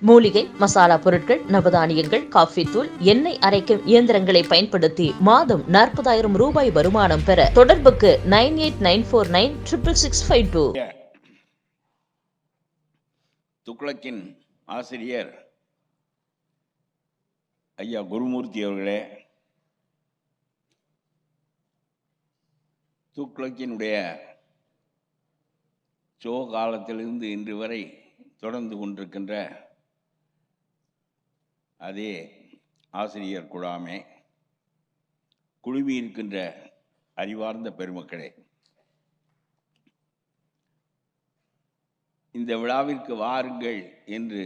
மூலிகை மசாலா பொருட்கள், நவதானியங்கள், காஃபி தூள், எண்ணெய் அரைக்கும் இயந்திரங்களை பயன்படுத்தி மாதம் 40,000 ரூபாய் வருமானம் பெற தொடர்புக்கு 9894966652. துக்ளக்கின் ஆசிரியர் ஐயா குருமூர்த்தி அவர்களே, துக்ளக்கினுடைய காலத்திலிருந்து இன்று வரை தொடர்ந்து கொண்டிருக்கின்ற அதே ஆசிரியர் குழாமே, குழுமி இருக்கின்ற அறிவார்ந்த பெருமக்களே, இந்த விழாவிற்கு வாருங்கள் என்று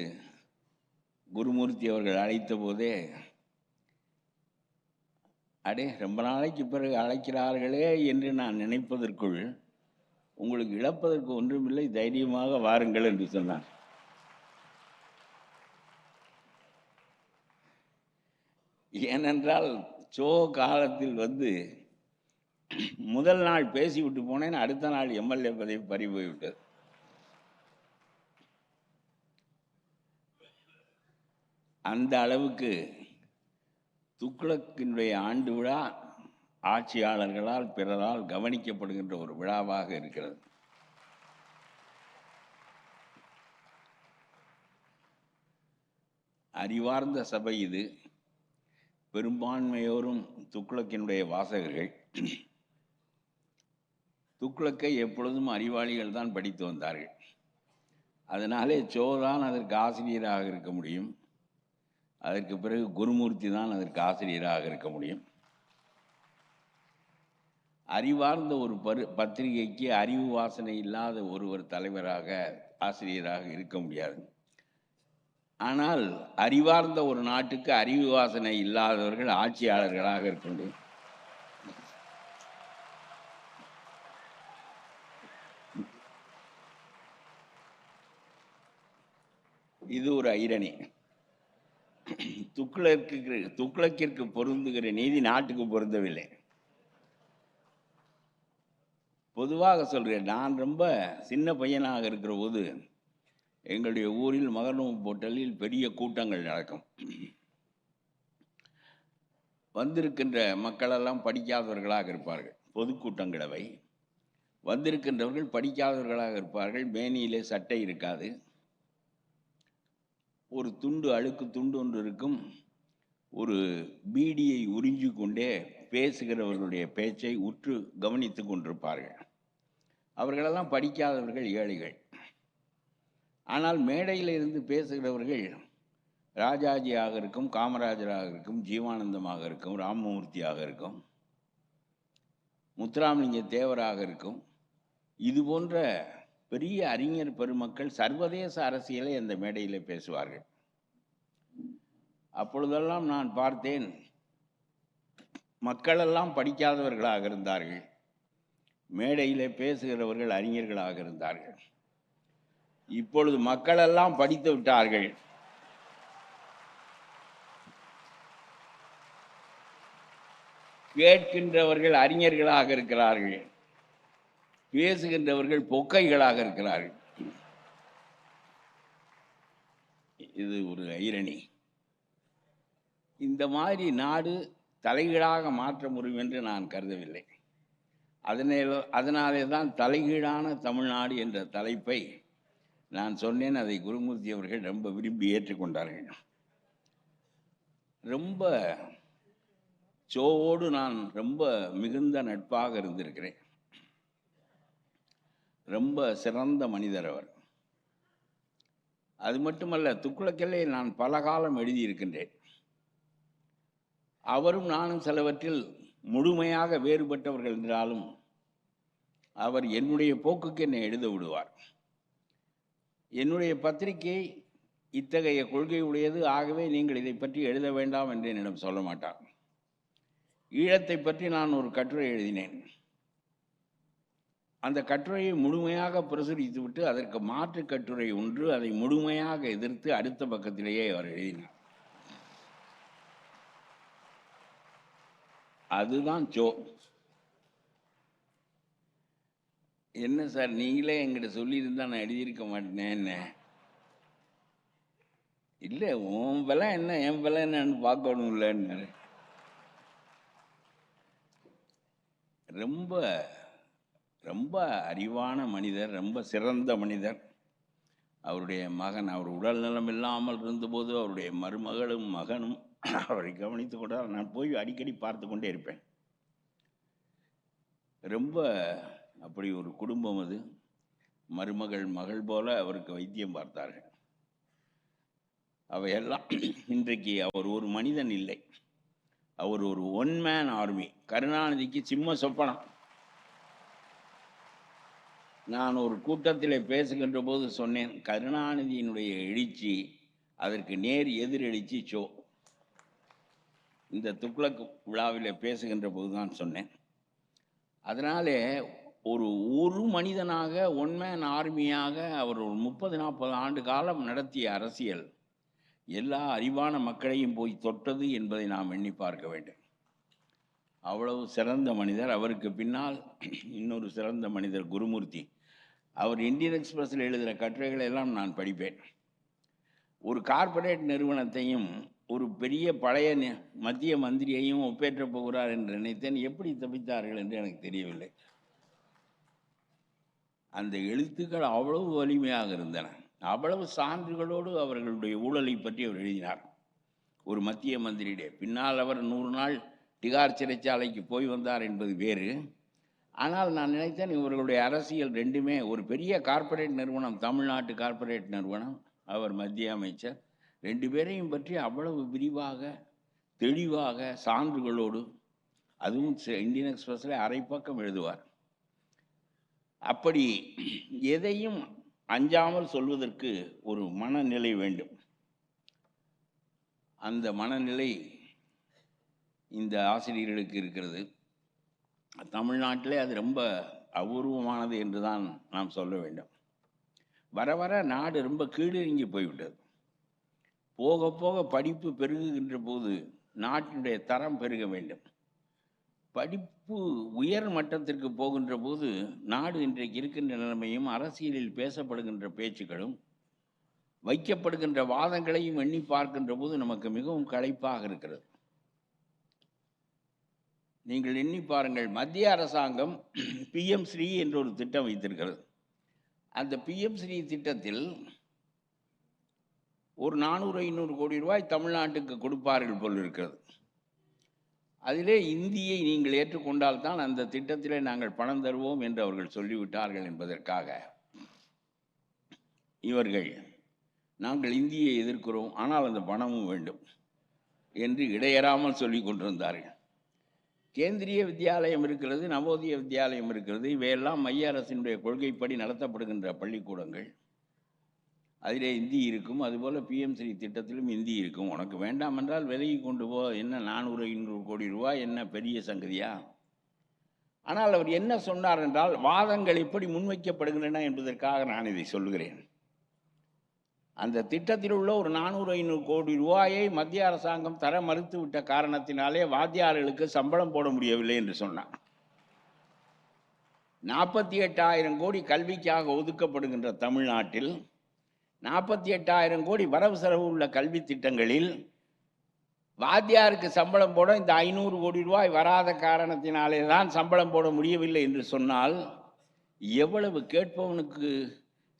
குருமூர்த்தி அவர்கள் அழைத்த போதே, அடே ரொம்ப நாளைக்கு பிறகு அழைக்கிறார்களே என்று நான் நினைப்பதற்குள் உங்களுக்கு இழப்பதற்கு ஒன்றுமில்லை, தைரியமாக வாருங்கள் என்று சொன்னார். ஏனென்றால் காலத்தில் முதல் நாள் பேசிவிட்டு போனேன், அடுத்த நாள் எம்எல்ஏ பதவி பறி போய்விட்டது. அந்த அளவுக்கு துக்ளக்கினுடைய ஆண்டு விழா ஆட்சியாளர்களால் பிறரால் கவனிக்கப்படுகின்ற ஒரு விழாவாக இருக்கிறது. அறிவார்ந்த சபை இது. பெரும்பான்மையோரும் துக்ளக்கினுடைய வாசகர்கள். துக்ளக்கை எப்பொழுதும் அறிவாளிகள் தான் படித்து வந்தார்கள். அதனாலே தான் அதற்கு ஆசிரியராக இருக்க முடியும். அதற்கு பிறகு குருமூர்த்தி தான் அதற்கு ஆசிரியராக இருக்க முடியும். அறிவார்ந்த ஒரு பத்திரிகைக்கு அறிவு வாசனை இல்லாத ஒருவர் தலைவராக ஆசிரியராக இருக்க முடியாது. ஆனால் அறிவார்ந்த ஒரு நாட்டுக்கு அறிவு வாசனை இல்லாதவர்கள் ஆட்சியாளர்களாக இருக்க முடியும். இது ஒரு ஐரணி. துக்ளக்கிற்கு பொருந்துகிற நீதி நாட்டுக்கு பொருந்தவில்லை. பொதுவாக சொல்கிறேன், நான் ரொம்ப சின்ன பையனாக இருக்கிற போது எங்களுடைய ஊரில் மகர்நோம்பு போட்டலில் பெரிய கூட்டங்கள் நடக்கும். வந்திருக்கின்ற மக்களெல்லாம் படிக்காதவர்களாக இருப்பார்கள். பொதுக்கூட்டங்களவை வந்திருக்கின்றவர்கள் படிக்காதவர்களாக இருப்பார்கள். மேனியிலே சட்டை இருக்காது. ஒரு துண்டு, அழுக்கு துண்டு ஒன்று இருக்கும். ஒரு பீடியை உறிஞ்சி கொண்டே பேசுகிறவர்களுடைய பேச்சை உற்று கவனித்து கொண்டிருப்பார்கள். அவர்களெல்லாம் படிக்காதவர்கள், ஏழைகள். ஆனால் மேடையில் இருந்து பேசுகிறவர்கள் ராஜாஜியாக இருக்கும், காமராஜராக இருக்கும், ஜீவானந்தமாக இருக்கும், ராமமூர்த்தியாக இருக்கும், முத்துராமலிங்க தேவராக இருக்கும். இது போன்ற பெரிய அறிஞர் பெருமக்கள் சர்வதேச அரசியலை அந்த மேடையில் பேசுவார்கள். அப்பொழுதெல்லாம் நான் பார்த்தேன், மக்களெல்லாம் படிக்காதவர்களாக இருந்தார்கள், மேடையிலே பேசுகிறவர்கள் அறிஞர்களாக இருந்தார்கள். இப்பொழுது மக்களெல்லாம் படித்து விட்டார்கள், கேட்கின்றவர்கள் அறிஞர்களாக இருக்கிறார்கள், பேசுகின்றவர்கள் பொக்கைகளாக இருக்கிறார்கள். இது ஒரு ஐரணி. இந்த மாதிரி நாடு தலைகீழாக மாற்ற முடியும் என்று நான் கருதவில்லை. அதனாலே தான் தலைகீழான தமிழ்நாடு என்ற தலைப்பை நான் சொன்னேன். அதை குருமூர்த்தி அவர்கள் ரொம்ப விரும்பி ஏற்றுக்கொண்டார்கள். ரொம்ப சோவோடு நான் ரொம்ப மிகுந்த நட்பாக இருந்திருக்கிறேன். ரொம்ப சிறந்த மனிதர் அவர். அது மட்டுமல்ல, துக்ளக்கிலே நான் பல காலம் எழுதியிருக்கின்றேன். அவரும் நானும் சிலவற்றில் முழுமையாக வேறுபட்டவர்கள் என்றாலும் அவர் என்னுடைய போக்குக்கு என்னை எழுத விடுவார். என்னுடைய பத்திரிகை இத்தகைய கொள்கை உடையது, ஆகவே நீங்கள் இதை பற்றி எழுத வேண்டாம் என்று என்னிடம் சொல்ல மாட்டார். ஈழத்தை பற்றி நான் ஒரு கட்டுரை எழுதினேன். அந்த கட்டுரையை முழுமையாக பிரசுரித்துவிட்டு அதற்கு மாற்று கட்டுரை ஒன்று, அதை முழுமையாக எதிர்த்து அடுத்த பக்கத்திலேயே அவர் எழுதினார். அதுதான் என்ன சார், நீங்களே என்கிட்ட சொல்லியிருந்தா நான் எழுதியிருக்க மாட்டேன். இல்லை உன் விலை என்ன என் விலை என்னன்னு பார்க்கணும் இல்லைன்னு. ரொம்ப ரொம்ப அறிவான மனிதர், ரொம்ப சிறந்த மனிதர். அவருடைய மகன் அவர் உடல் நலம் இல்லாமல் இருந்தபோது அவருடைய மருமகளும் மகனும் அவரை கவனித்து கூட நான் போய் அடிக்கடி பார்த்து கொண்டே இருப்பேன். ரொம்ப அப்படி ஒரு குடும்பம் அது. மருமகள் மகள் போல அவருக்கு வைத்தியம் பார்த்தார்கள். அவையெல்லாம் இன்றைக்கு அவர் ஒரு மனிதன் இல்லை, அவர் ஒரு ஒன் மேன் ஆர்மி. கருணாநிதிக்கு சிம்ம சொப்பனம். நான் ஒரு கூட்டத்தில் பேசுகின்ற போது சொன்னேன், கருணாநிதியினுடைய எழுச்சி அதற்கு நேர் எதிரெழுச்சி ஷோ. இந்த துக்ளக் விழாவில் பேசுகின்ற போது தான் சொன்னேன். அதனாலே ஒரு மனிதனாக ஒன் மேன் ஆர்மியாக அவர் ஒரு 30-40 ஆண்டு காலம் நடத்திய அரசியல் எல்லா அறிவான மக்களையும் போய் தொட்டது என்பதை நாம் எண்ணி பார்க்க வேண்டும். அவ்வளவு சிறந்த மனிதர். அவருக்கு பின்னால் இன்னொரு சிறந்த மனிதர் குருமூர்த்தி. அவர் இந்தியன் எக்ஸ்பிரஸில் எழுதுகிற கட்டுரைகளை எல்லாம் நான் படிப்பேன். ஒரு கார்ப்பரேட் நிறுவனத்தையும் ஒரு பெரிய பழைய மத்திய மந்திரியையும் ஒப்பேற்றப் போகிறார் என்று நினைத்தேன். எப்படி தப்பித்தார்கள் என்று எனக்கு தெரியவில்லை. அந்த எழுத்துக்கள் அவ்வளவு வலிமையாக இருந்தன. அவ்வளவு சான்றுகளோடு அவர்களுடைய ஊழலை பற்றி அவர் எழுதினார். ஒரு மத்திய மந்திரியிலே பின்னால் அவர் 100 நாள் திகார் சிறைச்சாலைக்கு போய் வந்தார் என்பது வேறு. ஆனால் நான் நினைத்தேன் இவர்களுடைய அரசியல் ரெண்டுமே, ஒரு பெரிய கார்ப்பரேட் நிறுவனம், தமிழ்நாட்டு கார்ப்பரேட் நிறுவனம், அவர் மத்திய அமைச்சர், 2 பேரையும் பற்றி அவ்வளவு விரிவாக தெளிவாக சான்றுகளோடு, அதுவும் இந்தியன் எக்ஸ்பிரஸில் அரை பக்கம் எழுதுவார். அப்படி எதையும் அஞ்சாமல் சொல்வதற்கு ஒரு மனநிலை வேண்டும். அந்த மனநிலை இந்த ஆசிரியர்களுக்கு இருக்கிறது. தமிழ்நாட்டிலே அது ரொம்ப அபூர்வமானது என்று தான் நாம் சொல்ல வேண்டும். வர வர நாடு ரொம்ப கீழிறங்கி போய்விட்டது. போக போக படிப்பு பெருகுகின்ற போது நாட்டினுடைய தரம் பெருக வேண்டும். படிப்பு உயர் மட்டத்திற்கு போகின்ற போது நாடு இன்றைக்கு இருக்கின்ற நிலைமையும் அரசியலில் பேசப்படுகின்ற பேச்சுக்களும் வைக்கப்படுகின்ற வாதங்களையும் எண்ணி பார்க்கின்ற போது நமக்கு மிகவும் களைப்பாக இருக்கிறது. நீங்கள் எண்ணி பாருங்கள், மத்திய அரசாங்கம் PM ஸ்ரீ என்ற ஒரு திட்டம் வைத்திருக்கிறது. அந்த PM ஸ்ரீ திட்டத்தில் ஒரு 400-500 கோடி ரூபாய் தமிழ்நாட்டுக்கு கொடுப்பார்கள் போல் இருக்கிறது. அதிலே இந்தியை நீங்கள் ஏற்றுக்கொண்டால் தான் அந்த திட்டத்திலே நாங்கள் பணம் தருவோம் என்று அவர்கள் சொல்லிவிட்டார்கள் என்பதற்காக இவர்கள் நாங்கள் இந்தியை எதிர்க்கிறோம், ஆனால் அந்த பணமும் வேண்டும் என்று இடையறாமல் சொல்லி கொண்டிருந்தார்கள். கேந்திரிய வித்யாலயம் இருக்கிறது, நவோதய வித்யாலயம் இருக்கிறது. இவையெல்லாம் மைய அரசினுடைய கொள்கைப்படி நடத்தப்படுகின்ற பள்ளிக்கூடங்கள். அதிலே இந்தி இருக்கும். அதுபோல் PM ஸ்ரீ திட்டத்திலும் இந்தி இருக்கும். உனக்கு வேண்டாம் என்றால் விலகி கொண்டு போ. என்ன 400-500 கோடி ரூபாய் என்ன பெரிய சங்கதியா? ஆனால் அவர் என்ன சொன்னார் என்றால், வாதங்கள் எப்படி முன்வைக்கப்படுகின்றன என்பதற்காக நான் இதை சொல்லுகிறேன். அந்த திட்டத்தில் உள்ள ஒரு 400-500 கோடி ரூபாயை மத்திய அரசாங்கம் தர மறுத்து விட்ட காரணத்தினாலே வாத்தியார்களுக்கு சம்பளம் போட முடியவில்லை என்று சொன்னார். 48,000 கோடி கல்விக்காக ஒதுக்கப்படுகின்ற தமிழ்நாட்டில் 48,000 கோடி வரவு செலவு உள்ள கல்வி திட்டங்களில் வாத்தியாருக்கு சம்பளம் போட இந்த 500 கோடி ரூபாய் வராத காரணத்தினாலே தான் சம்பளம் போட முடியவில்லை என்று சொன்னால், எவ்வளவு கேட்பவனுக்கு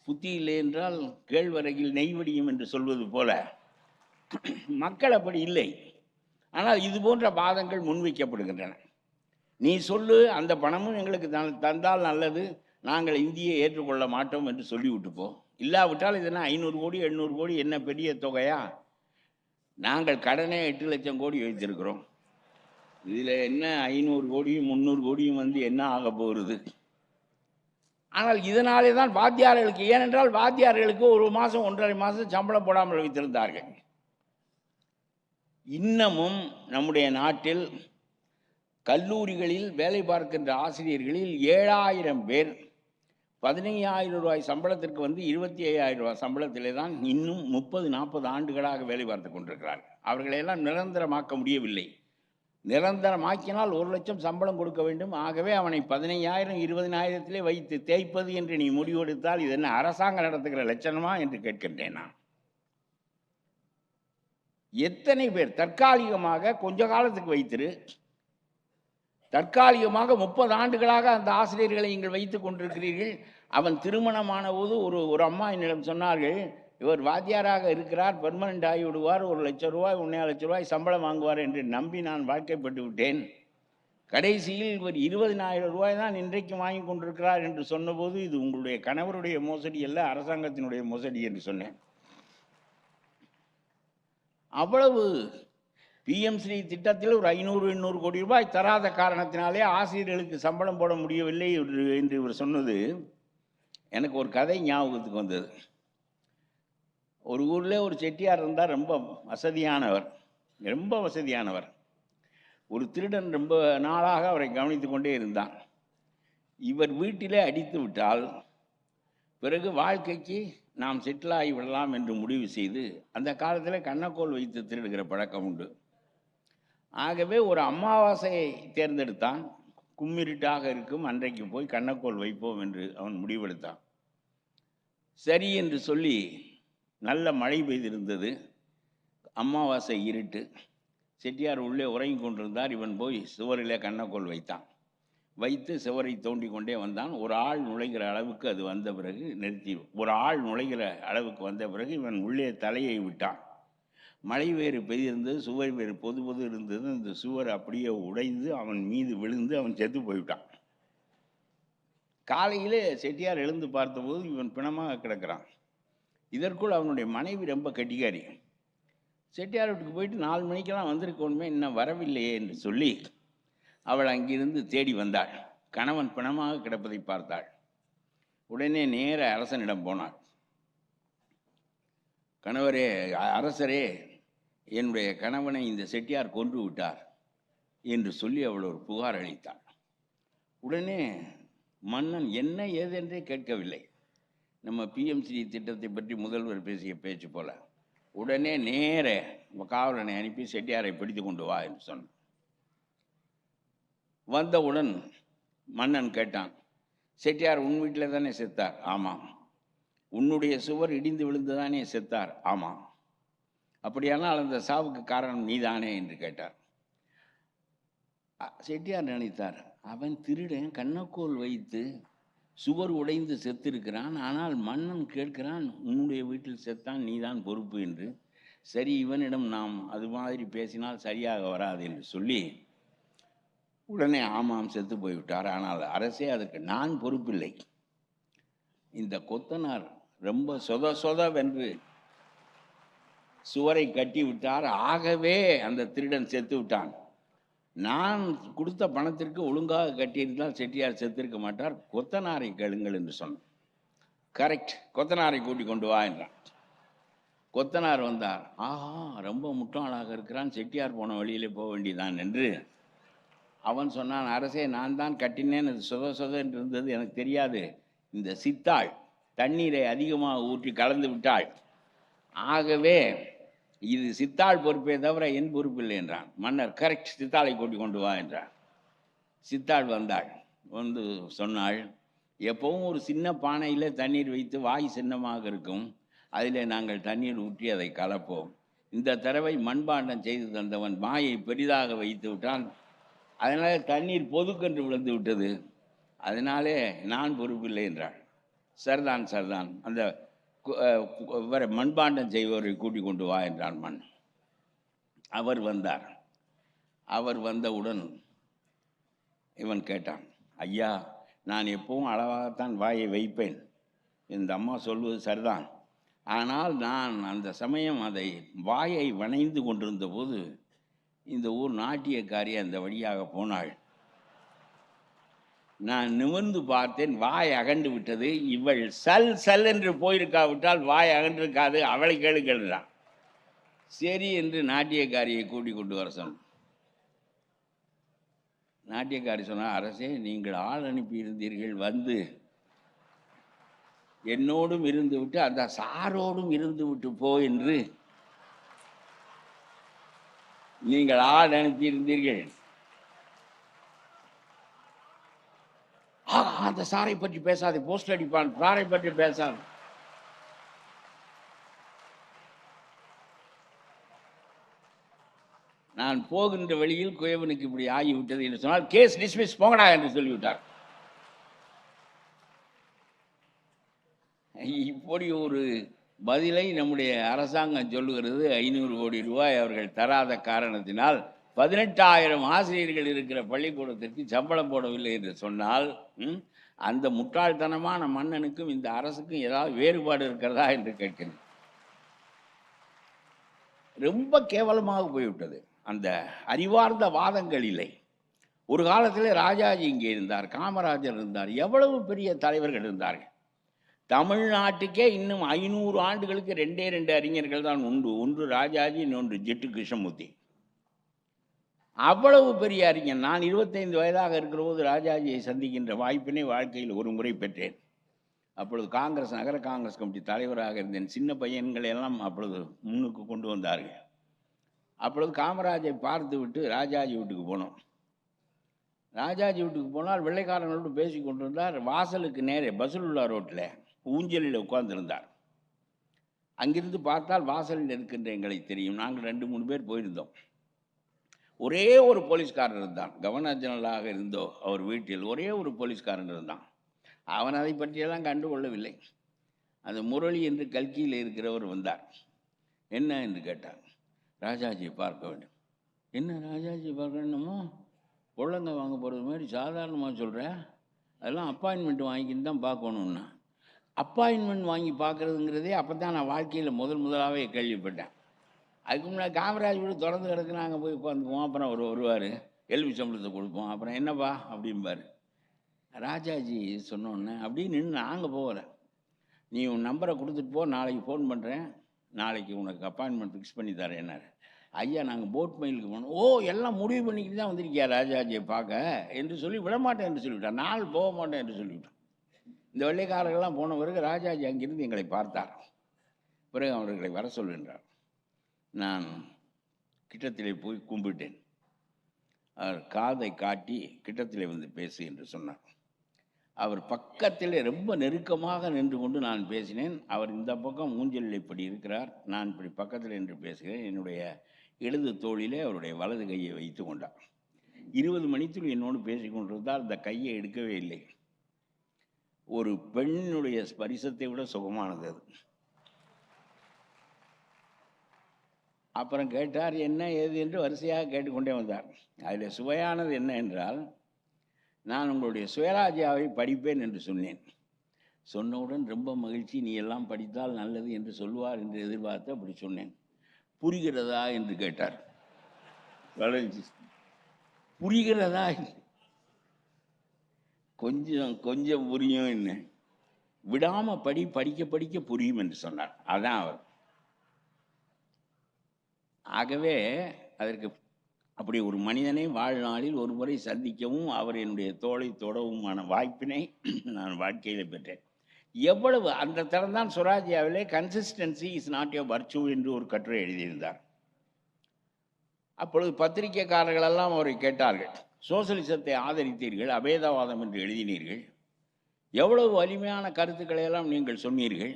புத்தி இல்லை என்றால் கேழ்வரகில் நெய்வடியும் என்று சொல்வது போல மக்கள் அப்படி இல்லை. ஆனால் இது போன்ற வாதங்கள் முன்வைக்கப்படுகின்றன. நீ சொல்லு, அந்த பணமும் எங்களுக்கு தந்தால் நல்லது, நாங்கள் இந்தியை ஏற்றுக்கொள்ள மாட்டோம் என்று சொல்லிவிட்டு போ. இல்லாவிட்டால் இதெல்லாம் 500 கோடி 800 கோடி என்ன பெரிய தொகையா? நாங்கள் கடனே 8 லட்சம் கோடி வைத்திருக்கிறோம். இதில் என்ன 500 கோடியும் 300 கோடியும் வந்து என்ன ஆக போகிறது? ஆனால் இதனாலே தான் வாத்தியார்களுக்கு, ஏனென்றால் வாத்தியார்களுக்கு 1 மாதம் 1.5 மாதம் சம்பளம் போடாமல் வைத்திருந்தார்கள். இன்னமும் நம்முடைய நாட்டில் கல்லூரிகளில் வேலை பார்க்கின்ற ஆசிரியர்களில் 7,000 பேர் 15,000 ரூபாய் சம்பளத்திற்கு வந்து 25,000 ரூபாய் சம்பளத்திலே தான் இன்னும் 30-40 ஆண்டுகளாக வேலை பார்த்து கொண்டிருக்கிறார்கள். அவர்களையெல்லாம் நிரந்தரமாக்க முடியவில்லை. நிரந்தரமாக்கினால் 1 லட்சம் சம்பளம் கொடுக்க வேண்டும். ஆகவே அவனை 15,000 20,000 வைத்து தேய்ப்பது என்று நீ முடிவெடுத்தால் இது என்ன அரசாங்கம் நடத்துகிற லட்சணமா என்று கேட்கின்றேன் நான். எத்தனை பேர் தற்காலிகமாக கொஞ்ச காலத்துக்கு வைத்திரு, தற்காலிகமாக 30 ஆண்டுகளாக அந்த ஆசிரியர்களை நீங்கள் வைத்துக் கொண்டிருக்கிறீர்கள். அவன் திருமணமான போது ஒரு அம்மா என்னிடம் சொன்னார்கள், இவர் வாத்தியாராக இருக்கிறார், பெர்மனண்ட் ஆகி விடுவார், 1,00,000 ரூபாய் 1,500 ரூபாய் சம்பளம் வாங்குவார் என்று நம்பி நான் வாழ்க்கைப்பட்டு விட்டேன். கடைசியில் இவர் 20,000 ரூபாய் தான் இன்றைக்கு வாங்கி கொண்டிருக்கிறார் என்று சொன்னபோது, இது உங்களுடைய கணவருடைய மோசடி அல்ல, அரசாங்கத்தினுடைய மோசடி என்று சொன்னேன். அவ்வளவு பிஎம்ஸ்ரீ திட்டத்தில் ஒரு 500-800 கோடி ரூபாய் தராத காரணத்தினாலே ஆசிரியர்களுக்கு சம்பளம் போட முடியவில்லை என்று இவர் சொன்னது எனக்கு ஒரு கதை ஞாபகத்துக்கு வந்தது. ஒரு ஊரில் ஒரு செட்டியார் இருந்தார், ரொம்ப வசதியானவர். ஒரு திருடன் ரொம்ப நாளாக அவரை கவனித்து கொண்டே இருந்தான். இவர் வீட்டிலே அடித்து விட்டால் பிறகு வாழ்க்கைக்கு நாம் செட்டில் ஆகி விடலாம் என்று முடிவு செய்து, அந்த காலத்தில் கண்ணக்கோல் வைத்து திருடுகிற பழக்கம் உண்டு. ஆகவே ஒரு அமாவாசையை தேர்ந்தெடுத்தான். கும்மிருட்டாக இருக்கும் அன்றைக்கு போய் கண்ணக்கோல் வைப்போம் என்று அவன் முடிவெடுத்தான். சரி என்று சொல்லி நல்ல மழை பெய்திருந்தது, அமாவாசை இருட்டு. செட்டியார் உள்ளே உறங்கி கொண்டிருந்தார். இவன் போய் சுவரிலே கண்ணக்கோல் வைத்து சுவரை தோண்டி கொண்டே வந்தான். ஒரு ஆள் நுழைகிற அளவுக்கு அது வந்த பிறகு இவன் உள்ளே தலையை விட்டான். மழை வேறு பெய்திருந்தது, சுவர் வேறு பொது இருந்தது. அந்த சுவர் அப்படியே உடைந்து அவன் மீது விழுந்து அவன் செத்து போய்விட்டான். காலையிலே செட்டியார் எழுந்து பார்த்தபோது இவன் பிணமாக கிடக்கிறான். இதற்குள் அவனுடைய மனைவி ரொம்ப கெட்டிக்காரி. செட்டியார் வீட்டுக்கு போயிட்டு 4 மணிக்கெல்லாம் வந்திருக்கணுமே, இன்னும் வரவில்லையே என்று சொல்லி அவள் அங்கிருந்து தேடி வந்தாள். கணவன் பிணமாக கிடப்பதை பார்த்தாள். உடனே நேர அரசனிடம் போனாள். கணவரே, அரசரே, என்னுடைய கணவனை இந்த செட்டியார் கொன்று விட்டார் என்று சொல்லி அவள் ஒரு புகார் அளித்தாள். உடனே மன்னன் என்ன ஏதென்றே கேட்கவில்லை. நம்ம பிஎம்ஸ்ரீ திட்டத்தை பற்றி முதல்வர் பேசிய பேச்சு போல உடனே நேர காவலனை அனுப்பி செட்டியாரை பிடித்து கொண்டு வா என்று சொன்னான். வந்தவுடன் மன்னன் கேட்டான், செட்டியார் உன் வீட்டில் தானே செத்தார்? ஆமாம். உன்னுடைய சுவர் இடிந்து விழுந்துதானே செத்தார்? ஆமாம். அப்படியானால் அந்த சாவுக்கு காரணம் நீதானே என்று கேட்டார். செட்டியார் நினைத்தார், அவன் திருடன் கண்ணக்கோல் வைத்து சுவர் உடைந்து செத்திருக்கிறான், ஆனால் மன்னன் கேட்கிறான் உன்னுடைய வீட்டில் செத்தான், நீதான் பொறுப்பு என்று. சரி, இவனிடம் நாம் அது மாதிரி பேசினால் சரியாக வராது என்று சொல்லி உடனே ஆமாம், செத்து போய்விட்டார், ஆனால் அரசே அதற்கு நான் பொறுப்பில்லை. இந்த கொத்தனார் ரொம்ப சொதவென்று சுவரை கட்டி விட்டார், ஆகவே அந்த திருடன் செத்து விட்டான். நான் கொடுத்த பணத்திற்கு ஒழுங்காக கட்டியிருந்தால் செட்டியார் செத்திருக்க மாட்டார், கொத்தனாரை கேளுங்கள் என்று சொன்னான். கரெக்ட், கொத்தனாரை கூட்டிக் கொண்டு வா என்றான். கொத்தனார் வந்தார். ஆஹா, ரொம்ப முட்டாளாக இருக்கிறான், செட்டியார் போன வழியிலே போக வேண்டியதான் என்று அவன் சொன்னான். அரசே, நான் தான் கட்டினேன், அது சொத என்று இருந்தது, எனக்கு தெரியாது. இந்த சித்தாள் தண்ணீரை அதிகமாக ஊற்றி கலந்து விட்டாள், ஆகவே இது சித்தாள் பொறுப்பே தவிர என் பொறுப்பில்லை என்றான். மன்னர் கரெக்ட், சித்தாளை கூட்டிக் கொண்டு வா என்றார். சித்தாள் வந்தாள். வந்து சொன்னாள், எப்பவும் ஒரு சின்ன பானையில் தண்ணீர் வைத்து வாய் சின்னமாக இருக்கும், அதில் நாங்கள் தண்ணீர் ஊற்றி அதை கலப்போம். இந்த தடவை மண்பாண்டம் செய்து தந்தவன் வாயை பெரிதாக வைத்து விட்டான், அதனால் தண்ணீர் பொதுக்கென்று விழுந்து விட்டது, அதனாலே நான் பொறுப்பில்லை என்றாள். சரிதான், அந்த மண்பாண்டம் செய்வரை கூட்டிக் கொண்டு வா என்றான் மண். அவர் வந்தார். அவர் வந்தவுடன் இவன் கேட்டான், ஐயா, நான் எப்பவும் அளவாகத்தான் வாயை வைப்பேன், இந்த அம்மா சொல்வது சரிதான், ஆனால் நான் அந்த சமயம் அதை வாயை வணைந்து கொண்டிருந்த போது இந்த ஊர் நாட்டியக்காரி அந்த வழியாக போனாள். நான் நிமிர்ந்து பார்த்தேன், வாய் அகண்டு விட்டது. இவள் சல் என்று போயிருக்காவிட்டால் வாய் அகன்றிருக்காது, அவளை கேளுகிறான். சரி என்று நாட்டியக்காரியை கூட்டிக் கொண்டு வர சொன்னான். நாட்டியக்காரி சொன்னார், அரசே, நீங்கள் ஆள் அனுப்பியிருந்தீர்கள், வந்து என்னோடும் இருந்து விட்டு அந்த சாரோடும் இருந்து விட்டு போ என்று நீங்கள் ஆள் அனுப்பியிருந்தீர்கள். அந்த சாரை பற்றி பேசாது, போஸ்ட் அடிப்பான், சாரை பற்றி பேசாது. நான் போகின்ற வழியில் குயவனுக்கு இப்படி ஆகிவிட்டது என்று சொன்னால் கேஸ் டிஸ்மிஸ் போங்கடா என்று சொல்லிவிட்டார். இப்படி ஒரு பதிலை நம்முடைய அரசாங்கம் சொல்லுகிறது. 500 கோடி ரூபாய் அவர்கள் தராத காரணத்தினால் 18,000 ஆசிரியர்கள் இருக்கிற பள்ளிக்கூடத்திற்கு சம்பளம் போடவில்லை என்று சொன்னால் அந்த முட்டாள்தனமான மன்னனுக்கும் இந்த அரசுக்கும் ஏதாவது வேறுபாடு இருக்கிறதா என்று கேட்கிறேன். ரொம்ப கேவலமாக போய்விட்டது. அந்த அறிவார்ந்த வாதங்கள் இல்லை. ஒரு காலத்தில் ராஜாஜி இங்கே இருந்தார், காமராஜர் இருந்தார், எவ்வளவு பெரிய தலைவர்கள் இருந்தார்கள். தமிழ்நாட்டுக்கே இன்னும் 500 ஆண்டுகளுக்கு 2 அறிஞர்கள் தான் உண்டு. ஒன்று ராஜாஜி, இன்னொன்று ஜெட்டு கிருஷ்ணமூர்த்தி. அவ்வளவு பெரிய அறிஞர். நான் 25 வயதாக இருக்கிற போது ராஜாஜியை சந்திக்கின்ற வாய்ப்பினை வாழ்க்கையில் ஒரு முறை பெற்றேன். அப்பொழுது காங்கிரஸ் நகர காங்கிரஸ் கமிட்டி தலைவராக இருந்தேன். சின்ன பையன்களை எல்லாம் அப்பொழுது முன்னுக்கு கொண்டு வந்தார்கள். அப்பொழுது காமராஜை பார்த்து விட்டு ராஜாஜி வீட்டுக்கு போனோம். ராஜாஜி வீட்டுக்கு போனால் வெள்ளைக்காரங்களோடு பேசி கொண்டிருந்தார். வாசலுக்கு நேரே பசுலுல்லா ரோட்டில் ஊஞ்சலில் உட்கார்ந்திருந்தார். அங்கிருந்து பார்த்தால் வாசலில் இருக்கின்ற எங்களை தெரியும். நாங்கள் 2-3 பேர் போயிருந்தோம். ஒரே ஒரு போலீஸ்காரர் இருந்தான். கவர்னர் ஜெனரலாக இருந்தோ அவர் வீட்டில் ஒரே ஒரு போலீஸ்காரன் இருந்தான். அவன் அதை பற்றியெல்லாம் கண்டுகொள்ளவில்லை. அந்த முரளி என்று கல்கியில் இருக்கிறவர் வந்தார். என்ன என்று கேட்டார். ராஜாஜியை பார்க்க வேண்டும். என்ன ராஜாஜி பார்க்க வேண்டுமோ? பொள்ளங்க வாங்க போகிறது மாதிரி சாதாரணமாக சொல்கிறேன். அதெல்லாம் அப்பாயின்மெண்ட் வாங்கிக்கின்னு தான் பார்க்கணுன்னா. அப்பாயின்மெண்ட் வாங்கி பார்க்குறதுங்கிறதே அப்போ தான் நான் வாழ்க்கையில் முதலாகவே கேள்விப்பட்டேன். அதுக்கு முன்னாடி காமராஜ் வீடு திறந்து கிடக்கு, நாங்கள் போய் உட்காந்துக்குவோம். அப்புறம் அவர் வருவார், எல்வி சம்பளத்தை கொடுப்போம். அப்புறம் என்னப்பா அப்படிம்பார். ராஜாஜி சொன்னோன்னே அப்படின்னு நின்று நாங்கள் போகலை. நீ உன் நம்பரை கொடுத்துட்டு போ, நாளைக்கு ஃபோன் பண்ணுறேன், நாளைக்கு உனக்கு அப்பாயின்மெண்ட் ஃபிக்ஸ் பண்ணி தரேன். என்னார் ஐயா, நாங்கள் போட் மெயிலுக்கு போனோம். ஓ, எல்லாம் முடிவு பண்ணிக்கிட்டு தான் வந்திருக்கியா ராஜாஜியை பார்க்க என்று சொல்லி விடமாட்டேன் என்று சொல்லிவிட்டான். நாள் போக மாட்டேன் என்று சொல்லிவிட்டான். இந்த வெள்ளைக்காரர்கள்லாம் போன பிறகு ராஜாஜி அங்கிருந்து எங்களை பார்த்தார். பிறகு அவர்களை வர சொல்கின்றார். நான் கிட்டத்திலே போய் கும்பிட்டேன். அவர் காதை காட்டி கிட்டத்திலே வந்து பேசு என்று சொன்னார். அவர் பக்கத்திலே ரொம்ப நெருக்கமாக நின்று கொண்டு நான் பேசினேன். அவர் இந்த பக்கம் ஊஞ்சலில் இப்படி இருக்கிறார், நான் இப்படி பக்கத்தில் நின்று பேசுகிறேன். என்னுடைய இடது தோளிலே அவருடைய வலது கையை வைத்து கொண்டார். 20 மணித்துள் என்னோடு பேசிக்கொண்டிருந்தால் அந்த கையை எடுக்கவே இல்லை. ஒரு பெண்ணுடைய ஸ்பரிசத்தை விட சுகமானது அது. அப்புறம் கேட்டார் என்ன ஏது என்று வரிசையாக கேட்டுக்கொண்டே வந்தார். அதில் சுவையானது என்ன என்றால், நான் உங்களுடைய சுயராஜ்யாவை படிப்பேன் என்று சொன்னேன். சொன்னவுடன் ரொம்ப மகிழ்ச்சி, நீ எல்லாம் படித்தால் நல்லது என்று சொல்வார் என்று எதிர்பார்த்து அப்படி சொன்னேன். புரிகிறதா என்று கேட்டார். புரிகிறதா? கொஞ்சம் கொஞ்சம் புரியும், என்ன விடாம படிக்க படிக்க புரியும் என்று சொன்னார். அதான் அவர். ஆகவே அதற்கு அப்படி ஒரு மனிதனை வாழ்நாளில் ஒரு முறை சந்திக்கவும் அவர் என்னுடைய தோளை தொடவுமான வாய்ப்பினை நான் வாழ்க்கையில் பெற்றேன். எவ்வளவு அந்த தரம்தான் சுவராஜ்யாவிலே consistency is not a virtue என்று ஒரு கட்டுரை எழுதியிருந்தார். அப்பொழுது பத்திரிகைக்காரர்களெல்லாம் அவரை கேட்டார்கள், சோசலிசத்தை ஆதரித்தீர்கள், அபேதவாதம் என்று எழுதினீர்கள், எவ்வளவு வலிமையான கருத்துக்களை எல்லாம் நீங்கள் சொன்னீர்கள்,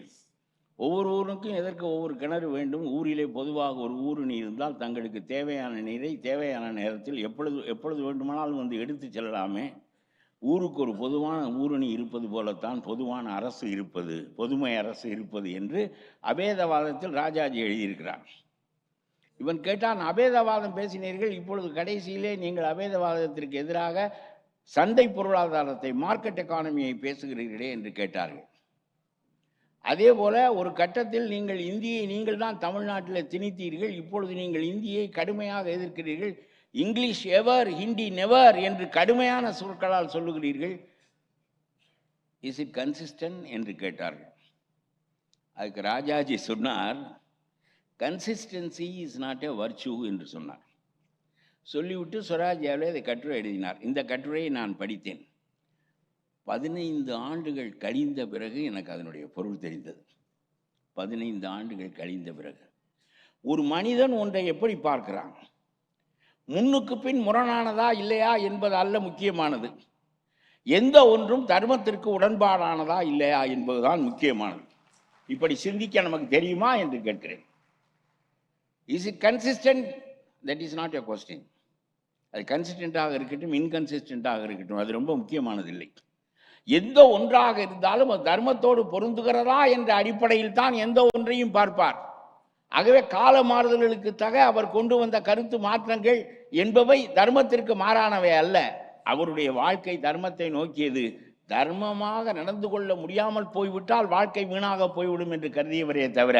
ஒவ்வொரு ஊருக்கும் எதற்கு ஒவ்வொரு கிணறு வேண்டும், ஊரிலே பொதுவாக ஒரு ஊருணி இருந்தால் தங்களுக்கு தேவையான நீரை தேவையான நேரத்தில் எப்பொழுது வேண்டுமானாலும் வந்து எடுத்து செல்லலாமே, ஊருக்கு ஒரு பொதுவான ஊருணி இருப்பது போலத்தான் பொதுவான அரசு இருப்பது, பொதுமை அரசு இருப்பது என்று அபேதவாதத்தில் ராஜாஜி எழுதியிருக்கிறார். இவன் கேட்டான், அபேதவாதம் பேசினீர்கள், இப்பொழுது கடைசியிலே நீங்கள் அபேதவாதத்திற்கு எதிராக சந்தை பொருளாதாரத்தை, மார்க்கெட் எக்கானமியை பேசுகிறீர்களே என்று கேட்டார்கள். அதே போல ஒரு கட்டத்தில் நீங்கள் இந்தியை நீங்கள் தான் தமிழ்நாட்டில் திணித்தீர்கள், இப்பொழுது நீங்கள் இந்தியை கடுமையாக எதிர்க்கிறீர்கள், இங்கிலீஷ் எவர் ஹிந்தி நெவர் என்று கடுமையான சொற்களால் சொல்லுகிறீர்கள், இஸ் இட் கன்சிஸ்டன்ட் என்று கேட்டார்கள். அதுக்கு ராஜாஜி சொன்னார், consistency is not a virtue என்று சொன்னார். சொல்லிவிட்டு சுவராஜ்யாவில் இதை கட்டுரை எழுதினார். இந்த கட்டுரையை நான் படித்தேன். 15 ஆண்டுகள் கழிந்த பிறகு எனக்கு அதனுடைய பொருள் தெரிந்தது. 15 ஆண்டுகள் கழிந்த பிறகு ஒரு மனிதன் ஒன்றை எப்படி பார்க்கிறான், முன்னுக்கு பின் முரணானதா இல்லையா என்பது அல்ல முக்கியமானது, எந்த ஒன்றும் தர்மத்திற்கு உடன்பாடானதா இல்லையா என்பதுதான் முக்கியமானது. இப்படி சிந்திக்க நமக்கு தெரியுமா என்று கேட்கிறேன். Is it consistent that is not a question. அது கன்சிஸ்டண்ட்டாக இருக்கட்டும், இன்கன்சிஸ்டண்ட்டாக இருக்கட்டும், அது ரொம்ப முக்கியமானதில்லை. எந்த ஒன்றாக இருந்தாலும் அது தர்மத்தோடு பொருந்துகிறதா என்ற அடிப்படையில் தான் எந்த ஒன்றையும் பார்ப்பார். ஆகவே கால மாறுதல்களுக்கு தக அவர் கொண்டு வந்த கருத்து மாற்றங்கள் என்பவை தர்மத்திற்கு மாறானவை அல்ல. அவருடைய வாழ்க்கை தர்மத்தை நோக்கியது. தர்மமாக நடந்து கொள்ள முடியாமல் போய்விட்டால் வாழ்க்கை வீணாக போய்விடும் என்று கருதியவரே தவிர